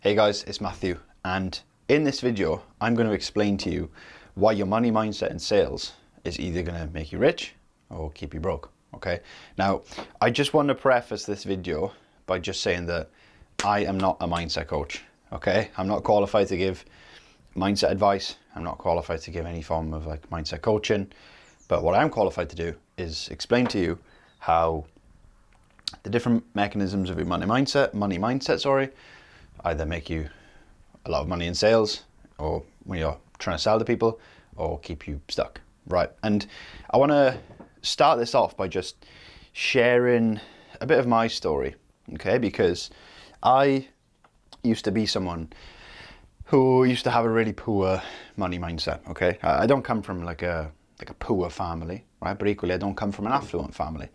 Hey guys, it's Matthew, and in this video I'm going to explain to you why your money mindset in sales is either going to make you rich or keep you broke. Okay, now I just want to preface this video by just saying that I am not a mindset coach. Okay, I'm not qualified to give mindset advice. I'm not qualified to give any form of like mindset coaching, but what I am qualified to do is explain to you how the different mechanisms of your money mindset, either make you a lot of money in sales or when you're trying to sell to people or keep you stuck, right? And I want to start this off by just sharing a bit of my story, okay? Because I used to be someone who used to have a really poor money mindset, okay? I don't come from like a poor family, right? But equally, I don't come from an affluent family.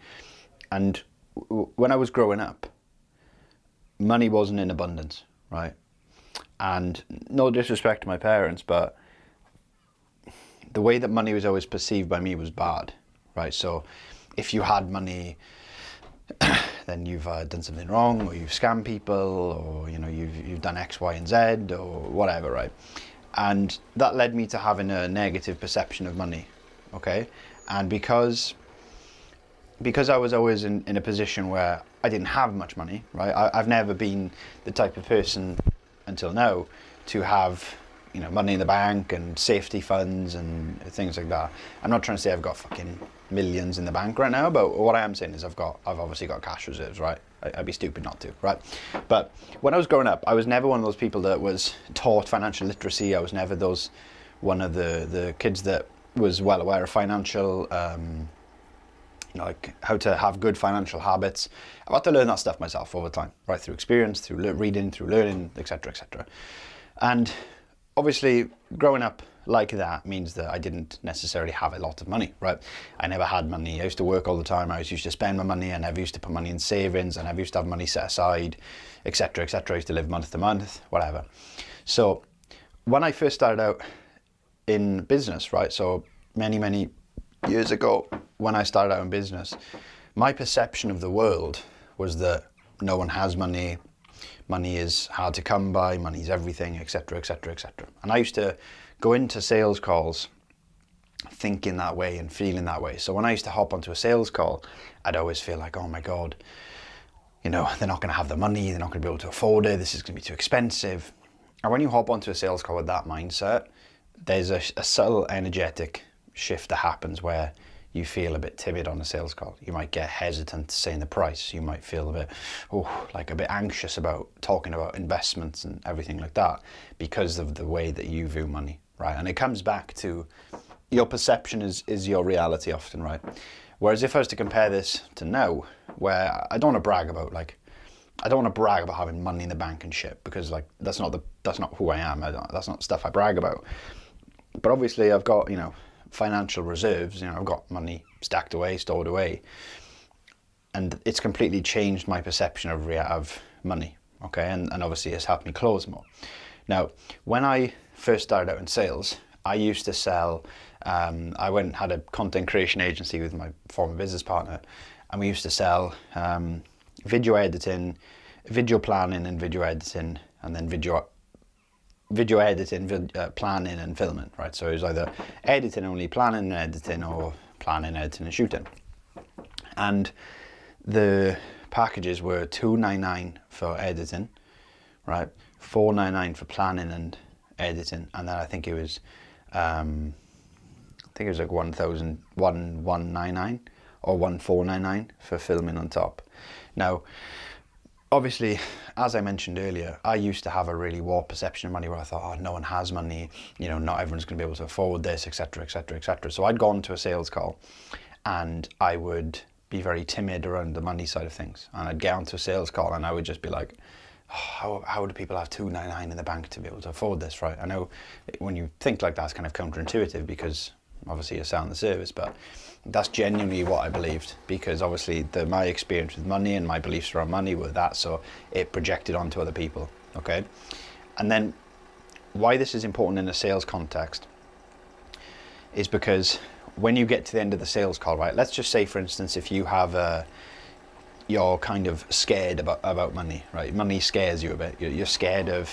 And when I was growing up, money wasn't in abundance, right? And no disrespect to my parents, but the way that money was always perceived by me was bad, right? So if you had money, then you've done something wrong, or you've scammed people, or you've done X, Y, and Z, or whatever, right? And that led me to having a negative perception of money, okay? And because I was always in a position where I didn't have much money, right? I've never been the type of person until now to have, money in the bank and safety funds and things like that. I'm not trying to say I've got fucking millions in the bank right now, but what I am saying is I've obviously got cash reserves, right? I'd be stupid not to, right? But when I was growing up, I was never one of those people that was taught financial literacy. I was never one of the kids that was well aware of financial, like how to have good financial habits. I've had to learn that stuff myself over time, right? Through experience, through reading, through learning, etc., etc. And obviously, growing up like that means that I didn't necessarily have a lot of money, right? I never had money. I used to work all the time. I used to spend my money. I never used to put money in savings. I never used to have money set aside, etc., etc. I used to live month to month, whatever. So when I first started out in business, right? So many years ago, when I started out in business, my perception of the world was that no one has money, money is hard to come by, money's everything, etc., etc., etc. And I used to go into sales calls thinking that way and feeling that way. So when I used to hop onto a sales call, I'd always feel like, oh my God, they're not going to have the money, they're not going to be able to afford it, this is going to be too expensive. And when you hop onto a sales call with that mindset, there's a subtle energetic shift that happens where you feel a bit timid on a sales call. You might get hesitant saying the price. You might feel a bit anxious about talking about investments and everything like that because of the way that you view money, right? And it comes back to your perception is your reality often, right? Whereas if I was to compare this to now, where I don't want to brag about having money in the bank and shit, because that's not who I am. That's not stuff I brag about. But obviously I've got, financial reserves, I've got money stacked away, stored away, and it's completely changed my perception of money, okay, and obviously it's helped me close more. Now, when I first started out in sales, I used to sell, I went and had a content creation agency with my former business partner, and we used to sell video editing, video planning and video editing, and then video editing, planning and filming, right? So it was either editing only, planning and editing, or planning, editing and shooting. And the packages were $299 for editing, right? $499 for planning and editing, and then I think it was like $1,199 or $1,499 for filming on top. Now, obviously, as I mentioned earlier, I used to have a really warped perception of money where I thought, oh, no one has money, not everyone's going to be able to afford this, etc., etc., etc. So I'd gone to a sales call and I would be very timid around the money side of things. And I'd get onto a sales call and I would just be like, oh, how do people have $299 in the bank to be able to afford this, right? I know when you think like that, it's kind of counterintuitive because obviously you're selling the service, but that's genuinely what I believed, because obviously my experience with money and my beliefs around money were that, so it projected onto other people, okay? And then why this is important in a sales context is because when you get to the end of the sales call, right, let's just say, for instance, if you have you're kind of scared about money, right? Money scares you a bit. You're scared of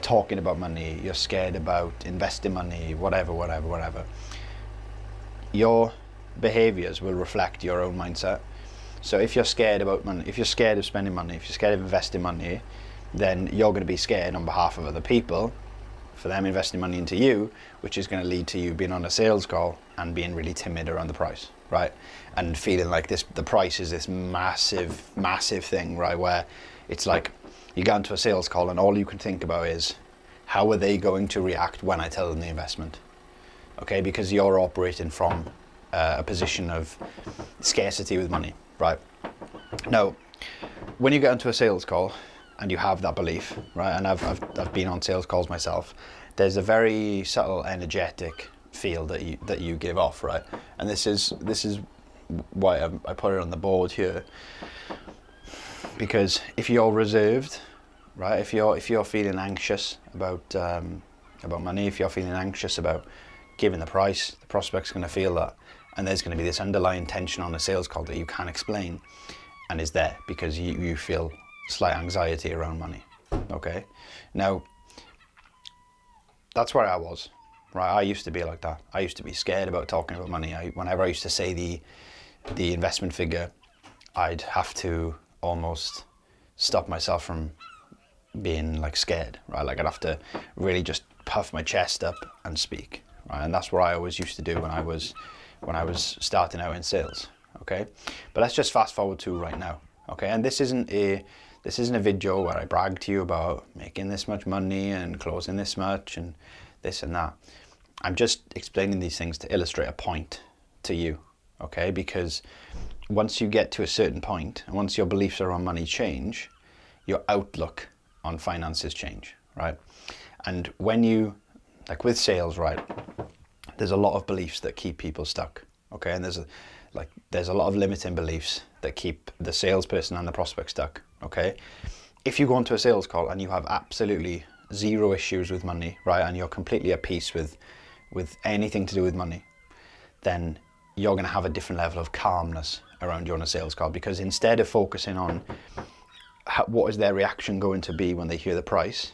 talking about money. You're scared about investing money, whatever. Your behaviors will reflect your own mindset. So if you're scared about money, if you're scared of spending money, if you're scared of investing money, then you're going to be scared on behalf of other people for them investing money into you, which is going to lead to you being on a sales call and being really timid around the price, right? And feeling like the price is this massive thing, right? Where it's like you get into a sales call and all you can think about is, how are they going to react when I tell them the investment? Okay, because you're operating from a position of scarcity with money, right? Now, when you get into a sales call and you have that belief, right? And I've been on sales calls myself. There's a very subtle, energetic feel that you give off, right? And this is why I put it on the board here. Because if you're reserved, right? If you're feeling anxious about money, if you're feeling anxious about giving the price, the prospect's going to feel that, and there's going to be this underlying tension on a sales call that you can't explain, and is there because you feel slight anxiety around money. Okay, now that's where I was, right? I used to be like that. I used to be scared about talking about money. Whenever I used to say the investment figure, I'd have to almost stop myself from being like scared, right? Like I'd have to really just puff my chest up and speak, right? And that's what I always used to do when I was starting out in sales. Okay, but let's just fast forward to right now. Okay, and this isn't a video where I brag to you about making this much money and closing this much and this and that. I'm just explaining these things to illustrate a point to you. Okay, because once you get to a certain point and once your beliefs around money change, your outlook on finances change, right? And when you, like with sales, right, there's a lot of beliefs that keep people stuck. Okay, and there's a lot of limiting beliefs that keep the salesperson and the prospect stuck. Okay, if you go into a sales call and you have absolutely zero issues with money, right, and you're completely at peace with anything to do with money, then you're going to have a different level of calmness around you on a sales call, because instead of focusing on what is their reaction going to be when they hear the price,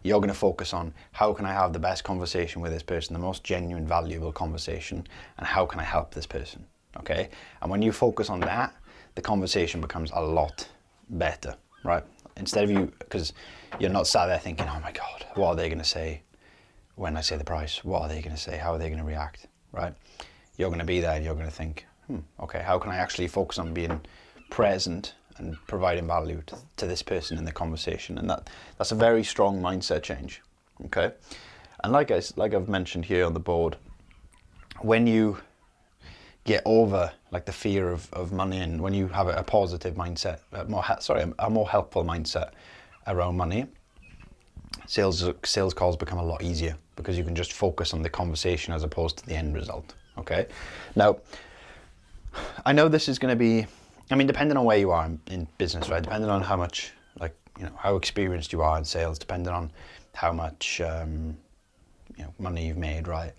you're going to focus on how can I have the best conversation with this person, the most genuine, valuable conversation, and how can I help this person, okay? And when you focus on that, the conversation becomes a lot better, right? Instead of you, because you're not sat there thinking, oh my God, what are they going to say when I say the price? What are they going to say? How are they going to react, right? You're going to be there and you're going to think, okay, how can I actually focus on being present and providing value to this person in the conversation? And that's a very strong mindset change, okay? And like I've mentioned here on the board, when you get over like the fear of money, and when you have a positive mindset, a more helpful mindset around money, sales calls become a lot easier because you can just focus on the conversation as opposed to the end result, okay? Now, I know this is going to be, I mean, depending on where you are in business, right? Depending on how much, how experienced you are in sales, depending on how much, money you've made, right?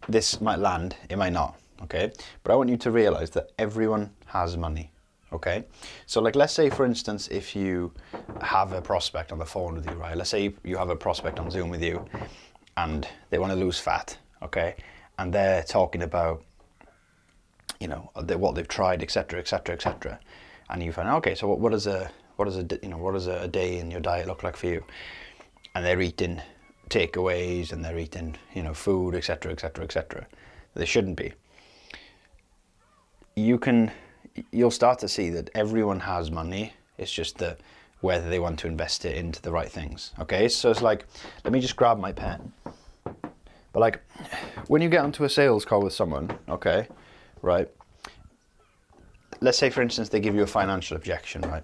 This might land, it might not, okay? But I want you to realize that everyone has money, okay? So let's say, for instance, if you have a prospect on the phone with you, right? Let's say you have a prospect on Zoom with you and they want to lose fat, okay? And they're talking about, what they've tried, etc., and you find, okay, so what does a day in your diet look like for you? And they're eating takeaways and they're eating, food, etc. They shouldn't be. You'll start to see that everyone has money. It's just that whether they want to invest it into the right things. Okay, so it's like, let me just grab my pen. But when you get onto a sales call with someone, okay, right? Let's say, for instance, they give you a financial objection, right?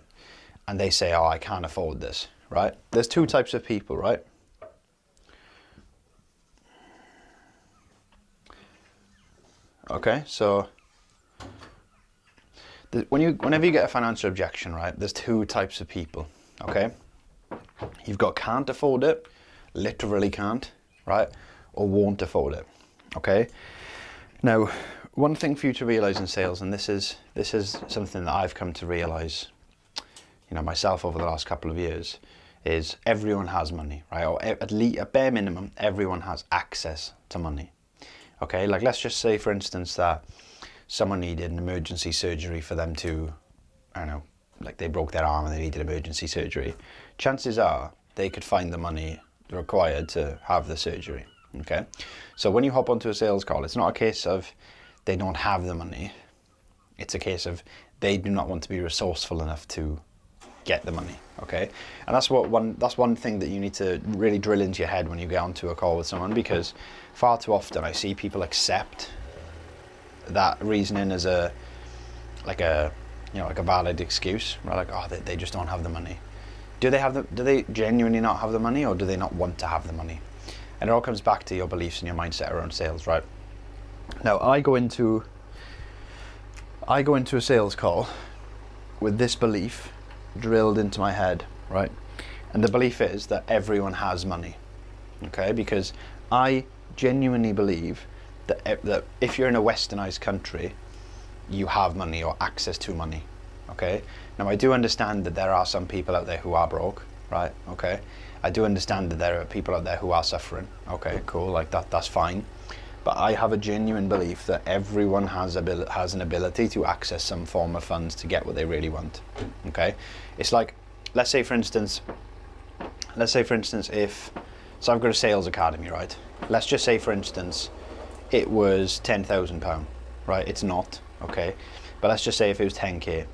And they say, oh, I can't afford this, right? There's two types of people, right? Okay, so whenever you get a financial objection, right, there's two types of people, okay? You've got can't afford it, literally can't, right? Or won't afford it, okay? Now, one thing for you to realize in sales, and this is something that I've come to realize, myself over the last couple of years, is everyone has money, right? Or at least, at bare minimum, everyone has access to money. Okay, like let's just say, for instance, that someone needed an emergency surgery for them to, I don't know, like they broke their arm and they needed emergency surgery. Chances are they could find the money required to have the surgery. Okay, so when you hop onto a sales call, it's not a case of they don't have the money. It's a case of they do not want to be resourceful enough to get the money. Okay, and that's one thing that you need to really drill into your head when you get onto a call with someone, because far too often I see people accept that reasoning as a valid excuse, right? Like, oh, they just don't have the money. Do they genuinely not have the money, or do they not want to have the money? And it all comes back to your beliefs and your mindset around sales, right? Now, I go into a sales call with this belief drilled into my head, right? And the belief is that everyone has money, okay? Because I genuinely believe that if you're in a westernized country, you have money or access to money, okay? Now, I do understand that there are some people out there who are broke, right? Okay, I do understand that there are people out there who are suffering. Okay, cool, like that's fine. But I have a genuine belief that everyone has an ability to access some form of funds to get what they really want. Okay, it's like, let's say for instance, so I've got a sales academy, right? Let's just say for instance, it was £10,000, right? It's not, okay? But let's just say if it was 10K.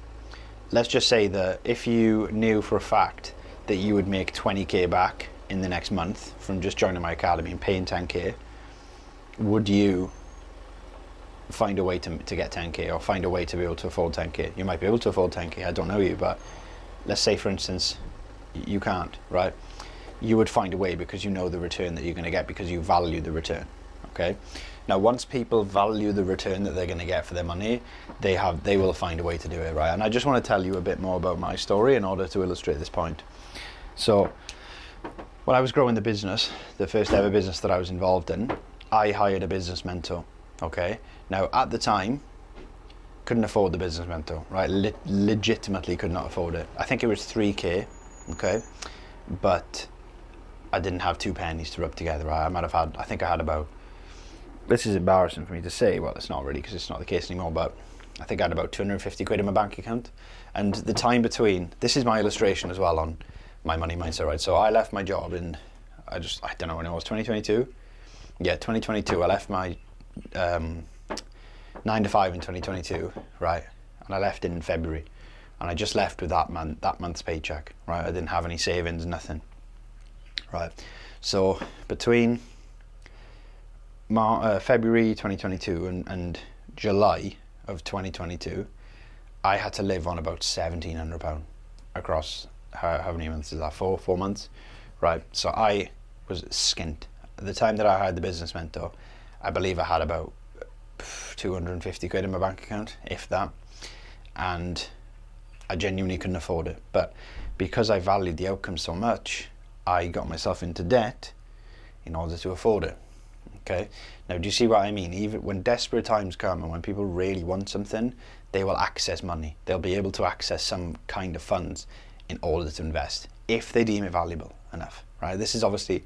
Let's just say that if you knew for a fact that you would make 20K back in the next month from just joining my academy and paying 10K, would you find a way to get 10K, or find a way to be able to afford 10K? You might be able to afford 10K, I don't know you, but let's say for instance, you can't, right? You would find a way, because you know the return that you're going to get, because you value the return, okay? Now, once people value the return that they're going to get for their money, they will find a way to do it, right? And I just want to tell you a bit more about my story in order to illustrate this point. So, when I was growing the business, the first ever business that I was involved in, I hired a business mentor, okay? Now, at the time, couldn't afford the business mentor, right? Legitimately could not afford it. I think it was 3K, okay? But I didn't have 2 pennies to rub together, right? I think I had about, this is embarrassing for me to say, well, it's not really, because it's not the case anymore, but I think I had about 250 quid in my bank account. And the time between, this is my illustration as well on my money mindset, right? So I left my job in, I don't know when it was, 2022? Yeah, 2022. I left my 9 to 5 in 2022, right? And I left in February. And I just left with that month's paycheck, right? I didn't have any savings, nothing, right? So between February 2022 and July of 2022, I had to live on about £1,700 across how many months is that? 4 months, right? So I was skint. At the time that I hired the business mentor, I believe I had about 250 quid in my bank account, if that, and I genuinely couldn't afford it. But because I valued the outcome so much, I got myself into debt in order to afford it. Okay, now do you see what I mean? Even when desperate times come and when people really want something, they will access money. They'll be able to access some kind of funds in order to invest, if they deem it valuable enough, right? This is obviously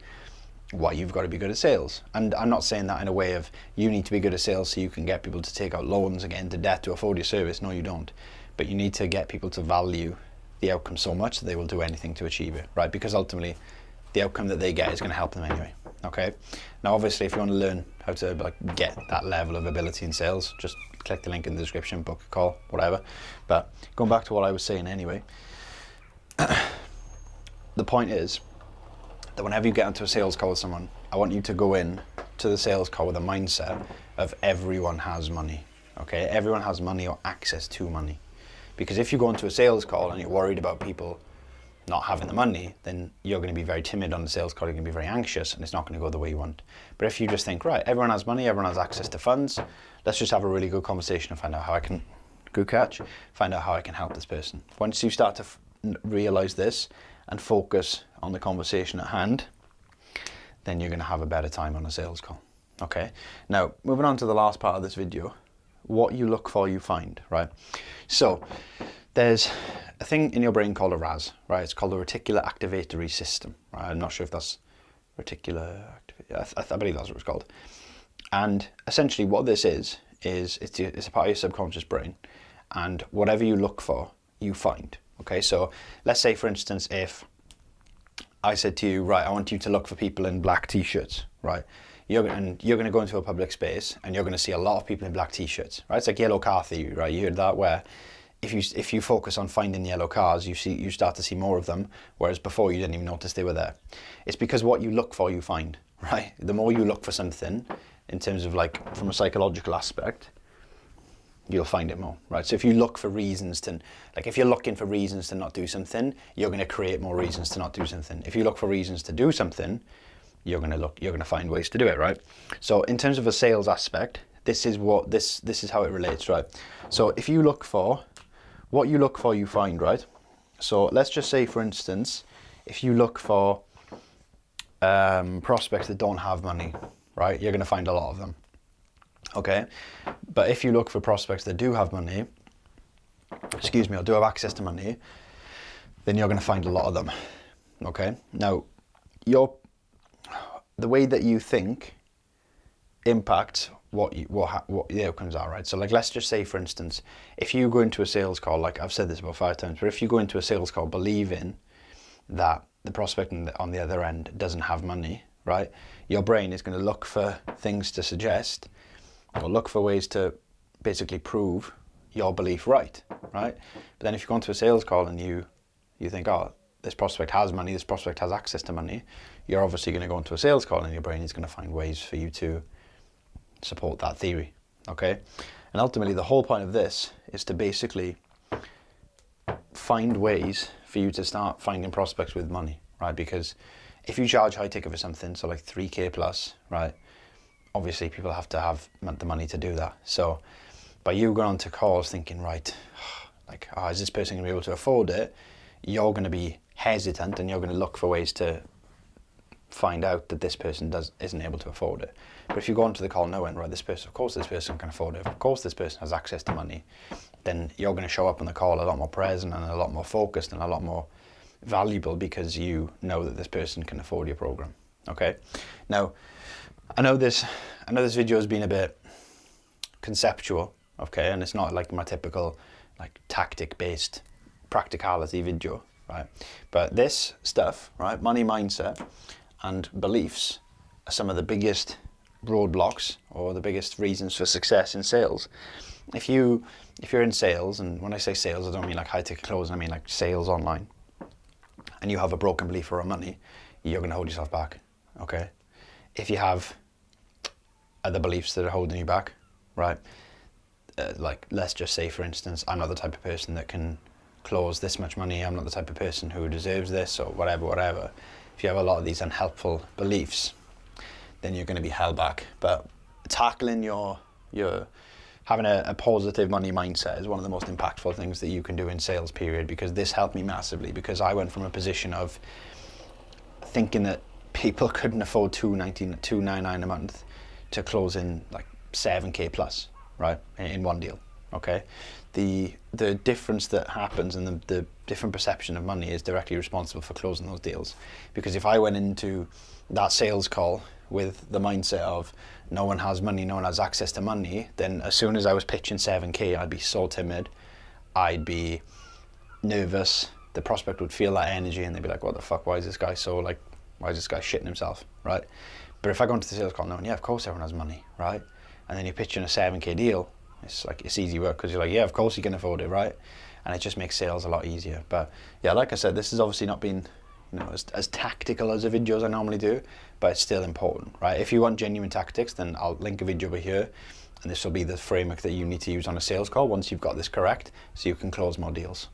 why you've got to be good at sales. And I'm not saying that in a way of you need to be good at sales so you can get people to take out loans and get into debt to afford your service. No, you don't. But you need to get people to value the outcome so much that they will do anything to achieve it, right? Because ultimately, the outcome that they get is going to help them anyway. Okay. Now, obviously, if you want to learn how to get that level of ability in sales, just click the link in the description, book a call, whatever. But going back to what I was saying anyway, the point is that whenever you get into a sales call with someone, I want you to go in to the sales call with a mindset of everyone has money. Okay, everyone has money or access to money. Because if you go into a sales call and you're worried about people not having the money, then you're going to be very timid on the sales call, you're going to be very anxious, and it's not going to go the way you want. But if you just think, right, everyone has money, everyone has access to funds, let's just have a really good conversation and find out how I can, find out how I can help this person. Once you start to realize this and focus on the conversation at hand, then you're going to have a better time on a sales call. Okay, now moving on to the last part of this video, what you look for, you find, right? So there's a thing in your brain called a RAS, right? It's called the reticular activatory system, right? I'm not sure if that's I believe that's what it's called. And essentially what this is it's a part of your subconscious brain, and whatever you look for, you find. Okay, so let's say, for instance, if I said to you, right, I want you to look for people in black t-shirts, right? You're going to go into a public space and you're going to see a lot of people in black t-shirts, right? It's like yellow car theory, right? You heard that, where if you focus on finding yellow cars, you start to see more of them, whereas before you didn't even notice they were there. It's because what you look for, you find, right? The more you look for something, in terms of like from a psychological aspect, you'll find it more, right? So if you look for reasons to, like if you're looking for reasons to not do something, you're going to create more reasons to not do something. If you look for reasons to do something, you're going to find ways to do it, right? So in terms of a sales aspect, this is how it relates, right? So if you look for, what you look for, you find, right? So let's just say, for instance, if you look for prospects that don't have money, right, you're going to find a lot of them. Okay, but if you look for prospects that do have money, or do have access to money, then you're going to find a lot of them. Okay, now the way that you think impacts what the outcomes are, right? So like, let's just say, for instance, if you go into a sales call, like I've said this about 5 times, but if you go into a sales call believing that the prospect on the other end doesn't have money, right, your brain is going to look for things to suggest, or look for ways to basically prove your belief right? But then if you go into a sales call and you think, oh, this prospect has money, this prospect has access to money, you're obviously going to go into a sales call and your brain is going to find ways for you to support that theory, okay? And ultimately the whole point of this is to basically find ways for you to start finding prospects with money, right? Because if you charge high ticket for something, so like 3K plus, right, obviously people have to have the money to do that. So by you going on to calls thinking, right, like, oh, is this person going to be able to afford it? You're going to be hesitant and you're going to look for ways to find out that this person isn't able to afford it. But if you go onto the call knowing, right, of course this person can afford it, of course this person has access to money, then you're going to show up on the call a lot more present and a lot more focused and a lot more valuable, because you know that this person can afford your program. Okay, now I know this video has been a bit conceptual, okay, and it's not like my typical like tactic based practicality video, right? But this stuff, right, money mindset and beliefs are some of the biggest roadblocks or the biggest reasons for success in sales. If you're in sales, and when I say sales, I don't mean like high ticket closing, I mean like sales online, and you have a broken belief around money, you're going to hold yourself back, okay? If you have other beliefs that are holding you back, right? Like, let's just say, for instance, I'm not the type of person that can close this much money, I'm not the type of person who deserves this, or whatever. If you have a lot of these unhelpful beliefs, then you're going to be held back. But tackling your having a positive money mindset is one of the most impactful things that you can do in sales, period, because this helped me massively, because I went from a position of thinking that people couldn't afford $299 a month to close in like 7K plus, right, in one deal. Okay, the difference that happens and the different perception of money is directly responsible for closing those deals. Because if I went into that sales call with the mindset of no one has money, no one has access to money, then as soon as I was pitching 7K, I'd be so timid, I'd be nervous, the prospect would feel that energy and they'd be like, what the fuck, why is this guy shitting himself, right? But if I go into the sales call knowing, yeah, of course everyone has money, right? And then you're pitching a 7K deal, it's easy work, because you're like, yeah, of course you can afford it, right? And it just makes sales a lot easier. But yeah, like I said, this has obviously not been as tactical as the videos I normally do, but it's still important, right? If you want genuine tactics, then I'll link a video over here, and this will be the framework that you need to use on a sales call once you've got this correct, so you can close more deals.